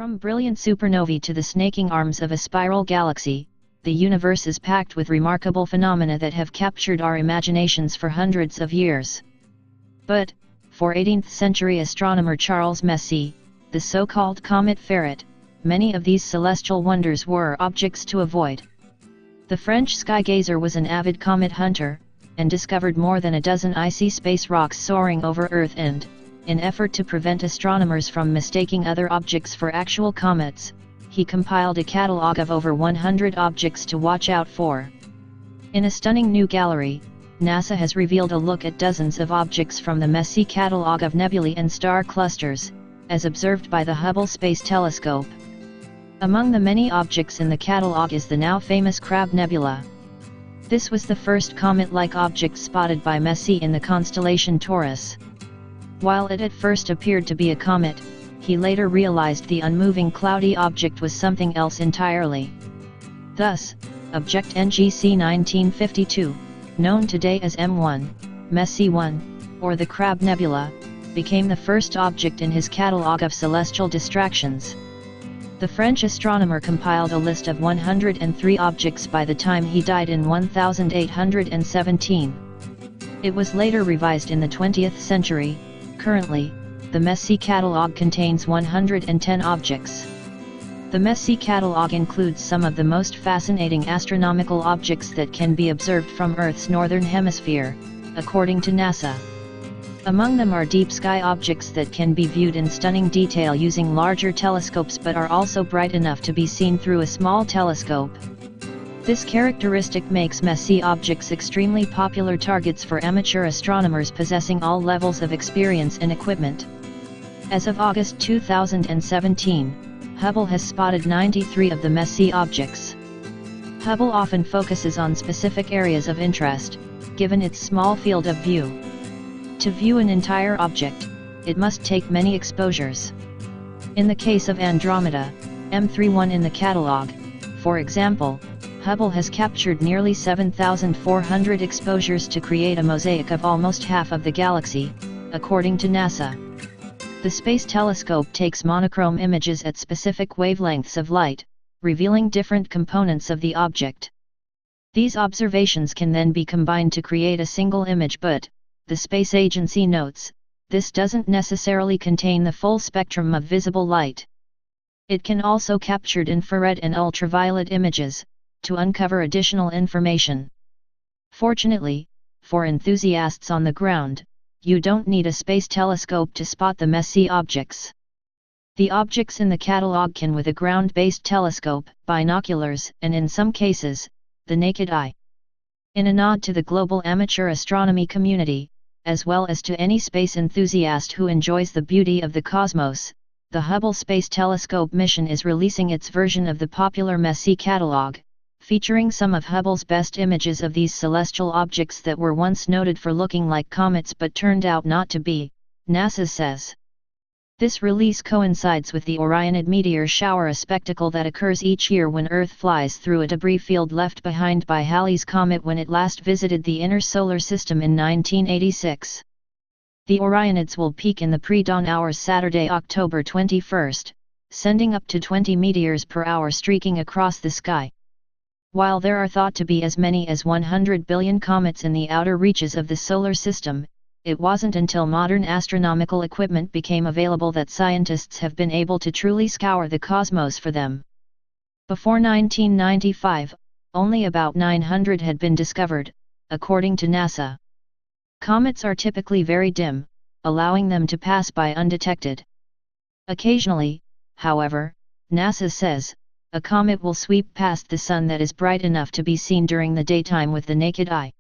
From brilliant supernovae to the snaking arms of a spiral galaxy, the universe is packed with remarkable phenomena that have captured our imaginations for hundreds of years. But, for 18th century astronomer Charles Messier, the so-called comet ferret, many of these celestial wonders were objects to avoid. The French skygazer was an avid comet hunter, and discovered more than a dozen icy space rocks soaring over Earth and, in effort to prevent astronomers from mistaking other objects for actual comets, he compiled a catalogue of over 100 objects to watch out for. In a stunning new gallery, NASA has revealed a look at dozens of objects from the Messier catalogue of nebulae and star clusters, as observed by the Hubble Space Telescope. Among the many objects in the catalogue is the now famous Crab Nebula. This was the first comet-like object spotted by Messier in the constellation Taurus. While it at first appeared to be a comet, he later realized the unmoving cloudy object was something else entirely. Thus, Object NGC 1952, known today as M1, Messier 1, or the Crab Nebula, became the first object in his catalogue of celestial distractions. The French astronomer compiled a list of 103 objects by the time he died in 1817. It was later revised in the 20th century. Currently, the Messier catalogue contains 110 objects. The Messier catalogue includes some of the most fascinating astronomical objects that can be observed from Earth's northern hemisphere, according to NASA. Among them are deep sky objects that can be viewed in stunning detail using larger telescopes but are also bright enough to be seen through a small telescope. This characteristic makes Messier objects extremely popular targets for amateur astronomers possessing all levels of experience and equipment. As of August 2017, Hubble has spotted 93 of the Messier objects. Hubble often focuses on specific areas of interest, given its small field of view. To view an entire object, it must take many exposures. In the case of Andromeda, M31 in the catalogue, for example, Hubble has captured nearly 7,400 exposures to create a mosaic of almost half of the galaxy, according to NASA. The Space Telescope takes monochrome images at specific wavelengths of light, revealing different components of the object. These observations can then be combined to create a single image, but, the space agency notes, this doesn't necessarily contain the full spectrum of visible light. It can also capture infrared and ultraviolet images, to uncover additional information. Fortunately, for enthusiasts on the ground, you don't need a space telescope to spot the Messier objects. The objects in the catalogue can with a ground-based telescope, binoculars, and in some cases, the naked eye. In a nod to the global amateur astronomy community, as well as to any space enthusiast who enjoys the beauty of the cosmos, the Hubble Space Telescope mission is releasing its version of the popular Messier catalogue, featuring some of Hubble's best images of these celestial objects that were once noted for looking like comets but turned out not to be, NASA says. This release coincides with the Orionid meteor shower, a spectacle that occurs each year when Earth flies through a debris field left behind by Halley's Comet when it last visited the inner solar system in 1986. The Orionids will peak in the pre-dawn hours Saturday, October 21, sending up to 20 meteors per hour streaking across the sky. While there are thought to be as many as 100 billion comets in the outer reaches of the solar system, it wasn't until modern astronomical equipment became available that scientists have been able to truly scour the cosmos for them. Before 1995, only about 900 had been discovered, according to NASA. Comets are typically very dim, allowing them to pass by undetected. Occasionally, however, NASA says, a comet will sweep past the Sun that is bright enough to be seen during the daytime with the naked eye.